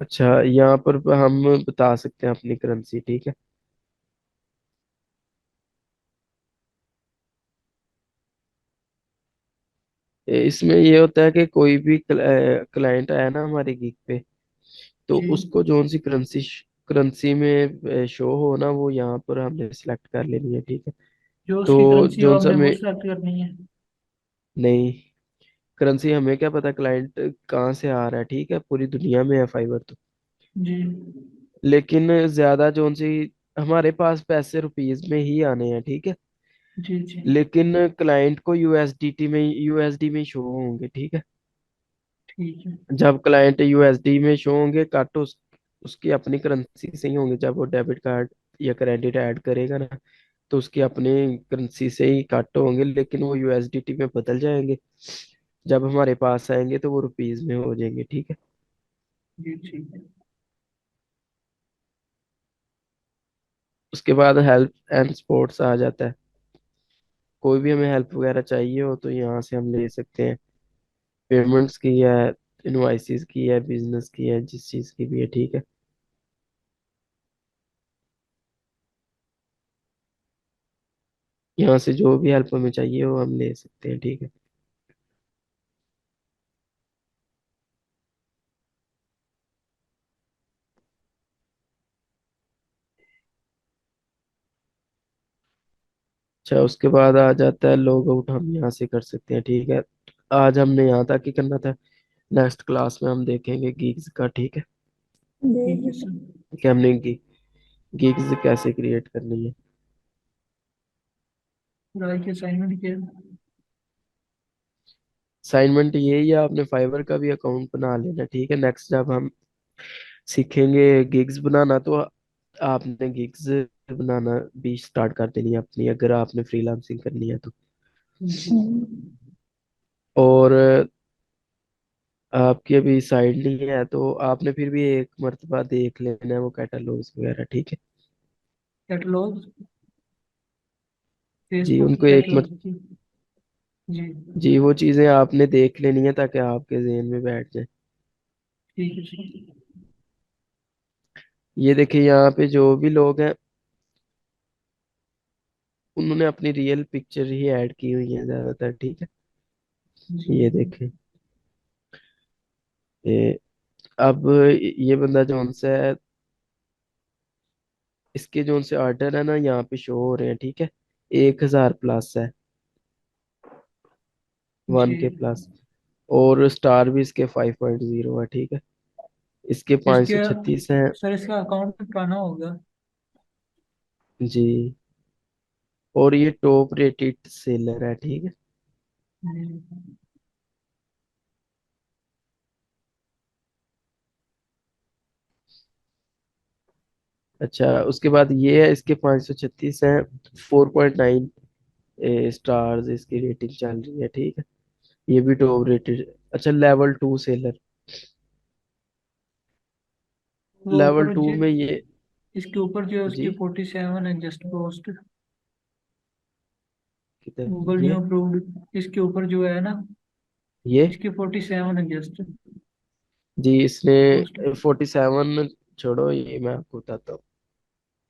अच्छा, यहाँ पर हम बता सकते हैं अपनी करेंसी, ठीक है। इसमें ये होता है कि कोई भी क्लाइंट आया ना हमारे गिग पे, तो जी। उसको जोन सी करेंसी में शो हो ना, वो यहाँ पर हमने सिलेक्ट कर लेनी है, ठीक है। जो उसकी तो करेंसी हो जोन सा हमने वो में सिलेक्ट करनी है। नहीं, करेंसी हमें क्या पता क्लाइंट कहाँ से आ रहा है, ठीक है, पूरी दुनिया में है फाइवर तो। जी। लेकिन ज्यादा जोन सी हमारे पास पैसे रुपीज में ही आने हैं, ठीक है। जी। जी। लेकिन क्लाइंट को यूएसडी में शो होंगे, ठीक है। ठीक है। जब क्लाइंट यूएसडी में शो होंगे कट उसकी अपनी करेंसी से ही होंगे। जब वो डेबिट कार्ड या क्रेडिट ऐड करेगा ना, तो उसकी अपनी करेंसी से ही कट होंगे, लेकिन वो यूएसडीटी में बदल जाएंगे। जब हमारे पास आएंगे तो वो रुपीज में हो जाएंगे, ठीक है। जी। ठीक है। उसके बाद हेल्प एंड सपोर्ट्स आ जाता है। कोई भी हमें हेल्प वगैरह चाहिए हो तो यहाँ से हम ले सकते हैं। पेमेंट्स की है, इनवाइसेस की है, बिजनेस की है, जिस चीज़ की भी है, ठीक है। यहाँ से जो भी हेल्प हमें चाहिए वो हम ले सकते हैं, ठीक है। अच्छा, उसके बाद आ जाता है लॉग आउट, हम यहाँ से कर सकते हैं, ठीक है। आज हमने यहाँ तक ही करना था। नेक्स्ट क्लास में हम देखेंगे गीग्स का, ठीक है, ठीक है जी। सर। कि हमने गीग्स कैसे क्रिएट करनी है। फिर आज के असाइनमेंट किया। असाइनमेंट यही है, आपने फाइवर का भी अकाउंट बना लेना, ठीक है। नेक्स्ट जब हम सीखेंगे गिग्स बनाना, तो आपने गिग्स बनाना भी स्टार्ट कर देनी है अपनी, अगर आपने फ्रीलांसिंग करनी है तो। जी। और आपकी अभी साइड नहीं है तो आपने फिर भी एक मर्तबा देख लेना है वो कैटलॉग्स वगैरह, ठीक है। कैटलॉग, जी, फेसबुक की उनको एक कैटलॉग की। जी। जी, वो चीज़ें आपने देख लेनी है ताकि आपके जेहन में बैठ जाए। ठीक है सर। ये देखिए, यहाँ पे जो भी लोग हैं उन्होंने अपनी रियल पिक्चर ही ऐड की हुई है ज्यादातर, ठीक है। जी। ये देखें, ये अब ये बंदा जौन सा है, इसके जौन से ऑर्डर है ना यहाँ पे शो हो रहे हैं, ठीक है। 1000 प्लस है, जी। 1K plus. और स्टार भी इसके 5.0 है, ठीक है। इसके इसके 536 हैं। सर इसका अकाउंट पुराना होगा। जी, और ये टॉप रेटेड सेलर है, ठीक है। जी। अच्छा, उसके बाद ये है, इसके 536 है, 4.9 स्टार्स इसकी रेटिंग चल रही है, ठीक है। ये भी टॉप रेटेड। अच्छा, लेवल 2 सेलर। वो लेवल ऊपर 2 जो में ये। इसके ऊपर जो है उसकी जी, 47 है जस्ट पोस्ट। किधर गूगल न्यू ये? अप्रूव्ड इसके ऊपर जो है ना, ये इसकी 47 है जस्ट जी, इसने पोस्ट। 47 छोड़ो, ये मैं आपको बताता हूँ।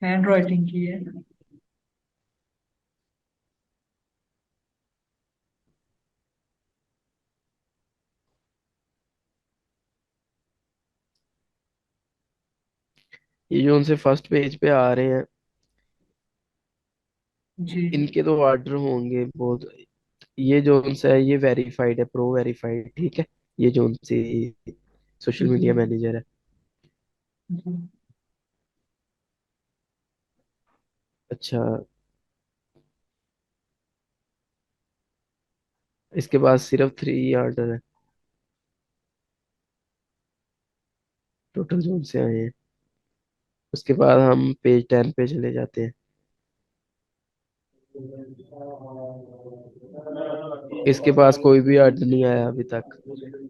हैंड राइटिंग की है। ये जो उनसे फर्स्ट पेज पे आ रहे हैं, जी इनके तो ऑर्डर होंगे बहुत। ये जो उनसे है, ये वेरीफाइड है, प्रो वेरीफाइड, ठीक है। ये जो उनसे सोशल जी मीडिया मैनेजर है। जी। अच्छा, इसके बाद सिर्फ 3 ऑर्डर है टोटल जो उनसे आए हैं। उसके बाद हम पेज 10 पे चले जाते हैं। इसके पास कोई भी ऑर्डर नहीं आया अभी तक।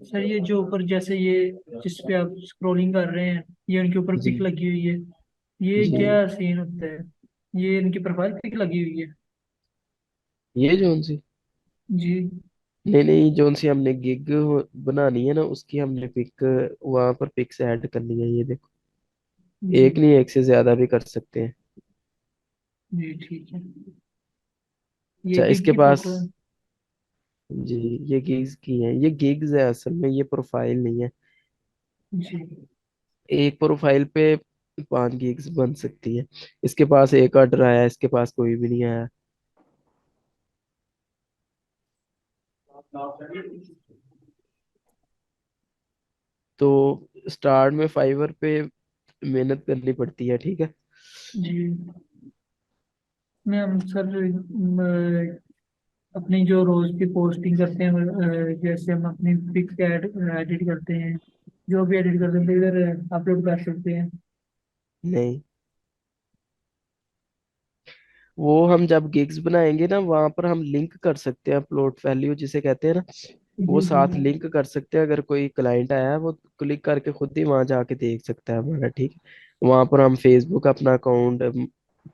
सर ये जो ऊपर जैसे ये जिस पे आप स्क्रॉलिंग कर रहे हैं, ये उनके ऊपर जी पिक लगी हुई है, ये जी, क्या सीन होता है? ये इनकी प्रोफाइल पिक लगी हुई है? ये जो उनसे, जी नहीं नहीं, जो उनसे हमने गिग बनानी है ना, उसकी हमने पिक वहां पर पिक्स ऐड करनी है, ये देखो। जी एक नहीं, एक से ज्यादा भी कर सकते हैं। जी ठीक है। ये अच्छा, गिग इसके की पास, फोटो है। जी, ये गिग्स की है, ये गिग्स है असल में, ये प्रोफाइल नहीं है। जी एक प्रोफाइल पे 5 गिग्स बन सकती है। इसके पास एक ऑर्डर आया, इसके पास कोई भी नहीं आया। तो स्टार्ट में फाइवर पे मेहनत करनी पड़ती है, ठीक है। जी। मैं हम सर अपनी जो रोज की पोस्टिंग करते हैं, जैसे हम अपनी पिक्स एडिट करते हैं, जो भी एडिट करते हैं तो इधर अपलोड कर सकते हैं। नहीं, वो हम जब गिग्स बनाएंगे ना, वहां पर हम लिंक कर सकते हैं, अपलोड वैल्यू जिसे कहते हैं ना, वो जी जी साथ लिंक कर सकते हैं। अगर कोई क्लाइंट आया है, वो क्लिक करके खुद ही वहां जाके देख सकता है हमारा, ठीक है। वहां पर हम फेसबुक अपना अकाउंट,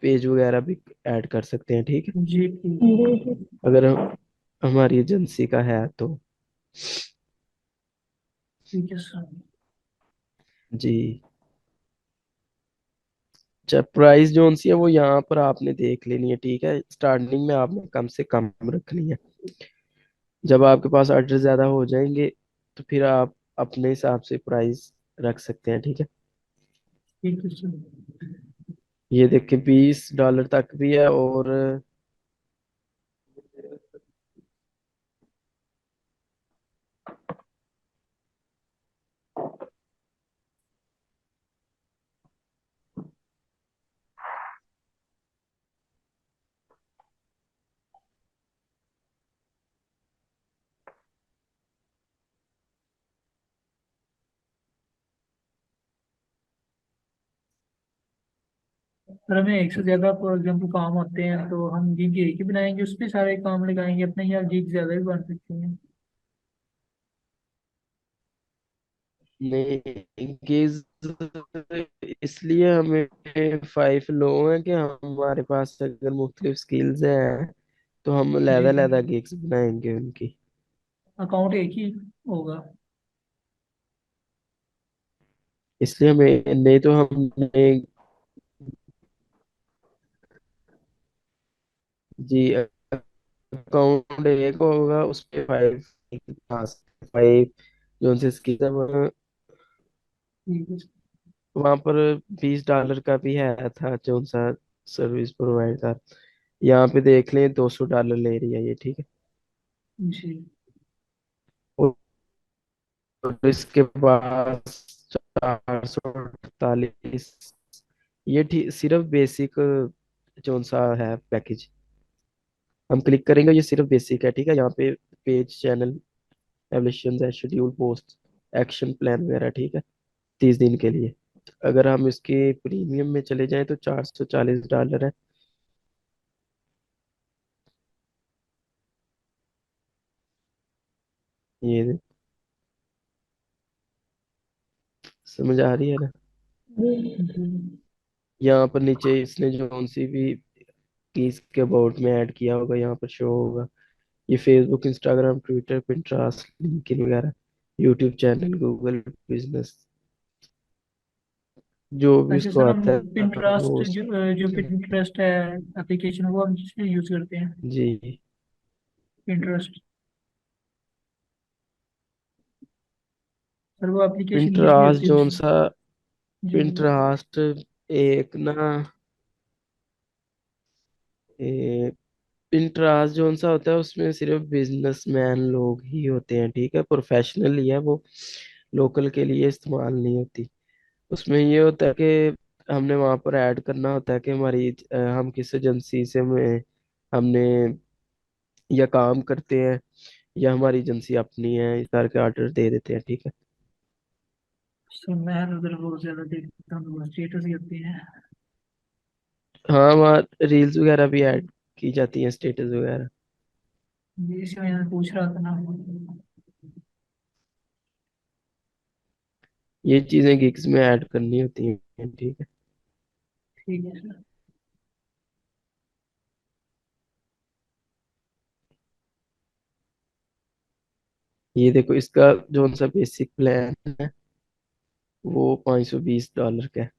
पेज वगैरह भी ऐड कर सकते हैं, ठीक है। जी ठीक जी है। जी। अगर हमारी एजेंसी का है तो। ठीक है सर। जी। अच्छा, प्राइस जो सी है वो यहाँ पर आपने देख लेनी है, ठीक है। स्टार्टिंग में आपने कम से कम रखनी है। जब आपके पास ऑर्डर ज्यादा हो जाएंगे, तो फिर आप अपने हिसाब से प्राइस रख सकते हैं, ठीक है। ठीक है सर। ये देखिए, $20 तक भी है, और सर हमें एक से ज्यादा फॉर एग्जाम्पल काम होते हैं तो हम गिग एक ही बनाएंगे, उस पर सारे काम लगाएंगे अपने, या गिग ज्यादा भी बन सकते हैं? एंगेज, इसलिए हमें 5 लो है कि हमारे पास अगर मुख्तलिफ स्किल्स हैं, तो हम जी लहदा जी। लहदा गिग्स बनाएंगे उनकी। अकाउंट एक ही होगा? इसलिए हमें, नहीं तो हमने, जी, अकाउंट एक होगा, उस पे 5, हाँ, 5 जो उनसे स्किल्स है ठीक है वहां पर $20 का भी है था जो सा सर्विस प्रोवाइड कर। यहाँ पे देख लें, $200 ले रही है ये, ठीक है। जी। और इसके पास 448, ये ठीक सिर्फ बेसिक जो सा है पैकेज। हम क्लिक करेंगे, ये सिर्फ बेसिक है, ठीक है। यहाँ पे पेज, चैनल, एवलेशन है, शेड्यूल, पोस्ट, एक्शन प्लान वगैरह, ठीक है, 30 दिन के लिए। अगर हम इसके प्रीमियम में चले जाएं तो $440 है। ये समझ आ रही है ना? जी। यहाँ पर नीचे इसने जो सी भी कीज के अबाउट में ऐड किया होगा यहाँ पर शो होगा। ये Facebook, Instagram, Twitter, Pinterest, LinkedIn वगैरह, यूट्यूब चैनल, गूगल बिजनेस, जो भी अच्छा उसको सर, हम आता है वो पिंटरेस्ट जो पिंटरेस्ट है एप्लीकेशन, वो हम यूज करते हैं। जी। पिंटरेस्ट, सर वो एप्लीकेशन किस लिए पिंटरेस्ट होती है जोन उसमें? सा जी जी। पिंटरेस्ट एक ना पिंटरेस्ट जोन सा होता है, उसमें सिर्फ बिजनेसमैन लोग ही होते हैं, ठीक है, प्रोफेशनल ही है वो, लोकल के लिए इस्तेमाल नहीं होती। उसमें ये होता है कि हमने वहां पर ऐड करना होता है कि हम किस एजेंसी से में हमने या काम करते हैं, या हमारी एजेंसी अपनी है, इस तरह के ऑर्डर दे देते हैं, ठीक है। सर मैं उधर बहुत ज्यादा देखता हूँ, तो स्टेटस ही होती है। हाँ, वहाँ रील्स वगैरह भी ऐड की जाती हैं, स्टेटस वगैरह। जी, इसी वजह से पूछ रहा था ना। ये चीजें गिग्स में ऐड करनी होती हैं, ठीक है। ठीक है सर। ये देखो, इसका जो सा बेसिक प्लान है वो $520 का है।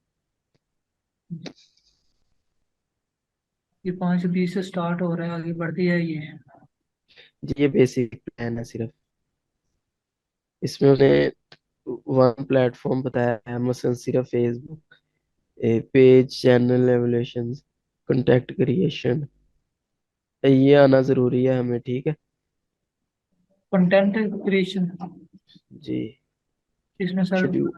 ये 520 से स्टार्ट हो रहा है, आगे बढ़ती है ये। जी, ये बेसिक प्लान है सिर्फ। इसमें उन्हें वन प्लेटफॉर्म बताया है, मसलन सिर्फ Facebook, page, channel evolution, content creation, ये आना जरूरी है हमें, ठीक है। कंटेंट क्रिएशन, जी। इसमें सर शेड्यूल।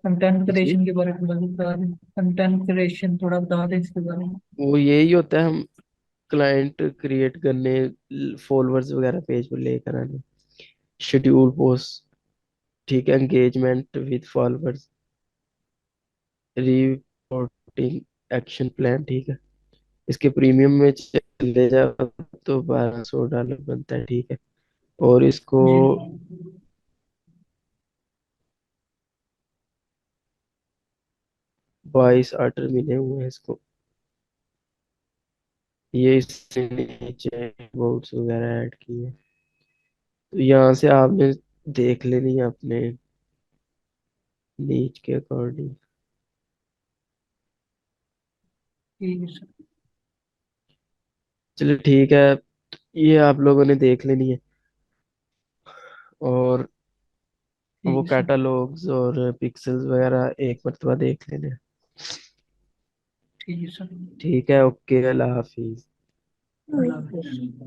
कंटेंट जी, क्रिएशन के बारे में थोड़ा बता दें। कंटेंट क्रिएशन थोड़ा बता दें इसके बारे में। वो यही होता है, हम क्लाइंट क्रिएट करने, फॉलोअर्स वगैरह पेज पर लेकर आने, शेड्यूल पोस्ट, ठीक है, engagement with followers, reporting, action plan, ठीक है। इसके प्रीमियम में चले जाओ तो $1200 बनता है, ठीक है। और इसको जी 22 ऑर्डर मिले हुए हैं इसको। ये इससे नीचे बोट्स वगैरह ऐड किए, तो यहाँ से आपने देख लेनी है अपने नीच के अकॉर्डिंग। ठीक है सर। चलो ठीक है, ये आप लोगों ने देख लेनी है। और ठीक वो है सर। कैटलॉग्स और पिक्सेल्स वगैरह एक मरतबा देख लेने। ठीक है सर। ठीक है, ओके, अल्लाह हाफिज। अल्लाह हाफिज।